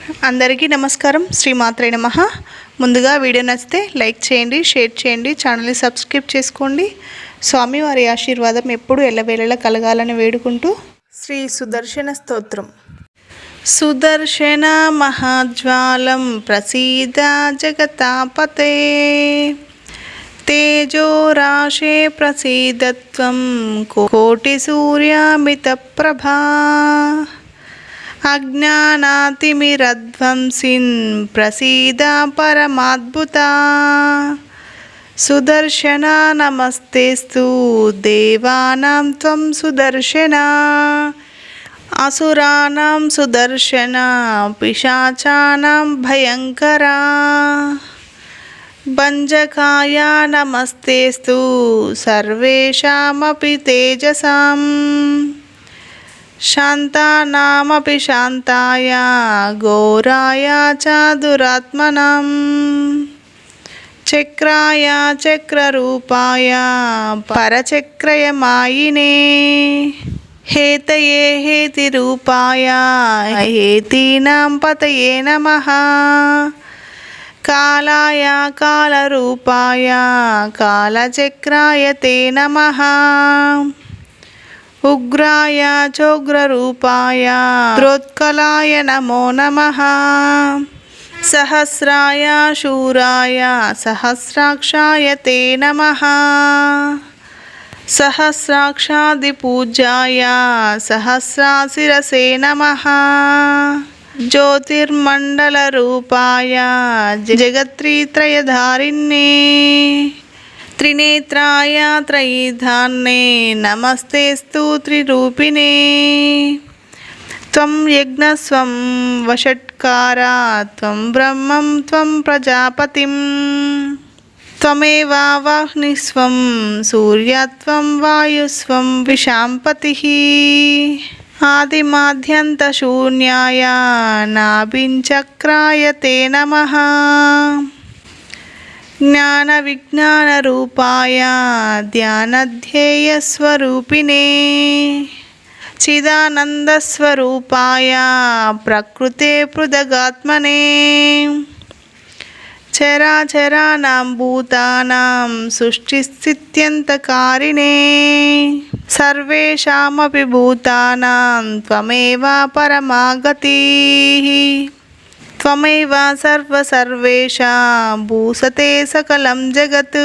అందరికీ నమస్కారం. శ్రీమాత్రే నమః. ముందుగా వీడియో నచ్చితే లైక్ చేయండి, షేర్ చేయండి, ఛానల్ని సబ్స్క్రైబ్ చేసుకోండి. స్వామివారి ఆశీర్వాదం ఎప్పుడు ఎల్లవేళలా కలగాలని వేడుకుంటూ శ్రీ సుదర్శన స్తోత్రం. సుదర్శన మహాజ్వాలం ప్రసీద జగతాపతే తేజో రాశే ప్రసీదత్వం కోటి సూర్యామిత ప్రభా అజ్ఞానాతిమిరధ్వంసిన్ ప్రసీద పరమాద్భుత సుదర్శన నమస్తేస్తు దేవానాం త్వం సుదర్శన అసురాణం సుదర్శన పిశాచానాం భయంకరా భంజకాయ నమస్తేస్తు సర్వేషామపి తేజసాం శాంతానామపి శాంతాయ ఘోరాయ చ దురాత్మనాం చక్రాయ చక్రరూపాయ పరచక్రయమాయినే హేతయే హేతిరూపాయ హేతీనాం పతయే నమః కాలాయ కాలరూపాయ కాలచక్రాయ తే నమః ఉగ్రాయ చోగ్రరూపాయ రుద్రోత్కలాయ నమో నమః సహస్రాయ శూరాయ సహస్రాక్షాయ తే నమః సహస్రాక్షాదిపూజ్యాయ సహస్రాశిరసే నమః జ్యోతిర్మండలరూపాయ జగత్త్రిత్రయధారిణ్యే త్రినేత్రాయ త్రయీధాన్నే నమస్తేస్తు త్రిరూపిణే త్వం యజ్ఞస్వం వషట్కారా త్వం బ్రహ్మం త్వం ప్రజాపతిం త్వమేవావహ్నిస్వం సూర్యత్వం వాయుస్వం విశాంపతిః ఆదిమాధ్యంతశూన్యాయ నాభించక్రాయ తే నమః జ్ఞానవిజ్ఞానరూపాయ ధ్యానధ్యేయస్వరూపిణే చిదానందస్వరూపాయ ప్రకృతే పృథగాత్మనే చరాచరాణాం భూతానాం సృష్టిస్థిత్యంతకారిణే సర్వేషామపి భూతానాం త్వమేవ పరమాగతిః త్వమేవ సర్వసర్వేషాం భూసతే సకలం జగత్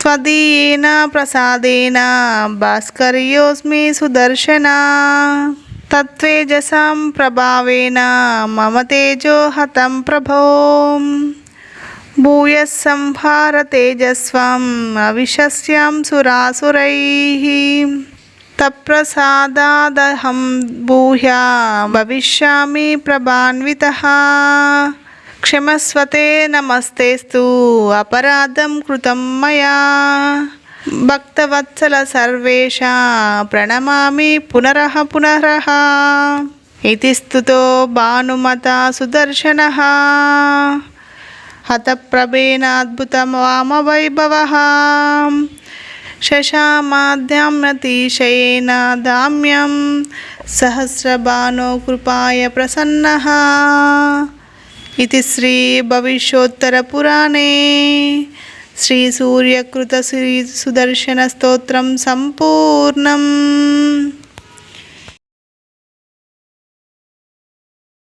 త్వదీయేన ప్రసాదేన భాస్కర్యోస్మి సుదర్శన తత్వేజసాం ప్రభావేన మమ తేజో హతం ప్రభో భూయః సంహార తేజస్వం అవిశస్యాం సురాసురైః తత్ప్రసాదాదహం భూయా భవిష్యామి ప్రభాన్వితః క్షమస్వతే నమస్తేస్తు అపరాధం కృతం మయా భక్తవత్సల సర్వేషా ప్రణమామి పునరః పునరః ఇతి స్తుతో భానుమత సుదర్శనః హతప్రభేనాద్భుతం వామవైభవః శశామాద్యామ్నతిశయేన దామ్యం సహస్రబాణో కృపాయ ప్రసన్నః ఇతి శ్రీ భవిష్యోత్తరపురాణే శ్రీ సూర్యకృత శ్రీ సుదర్శన స్తోత్రం సంపూర్ణం.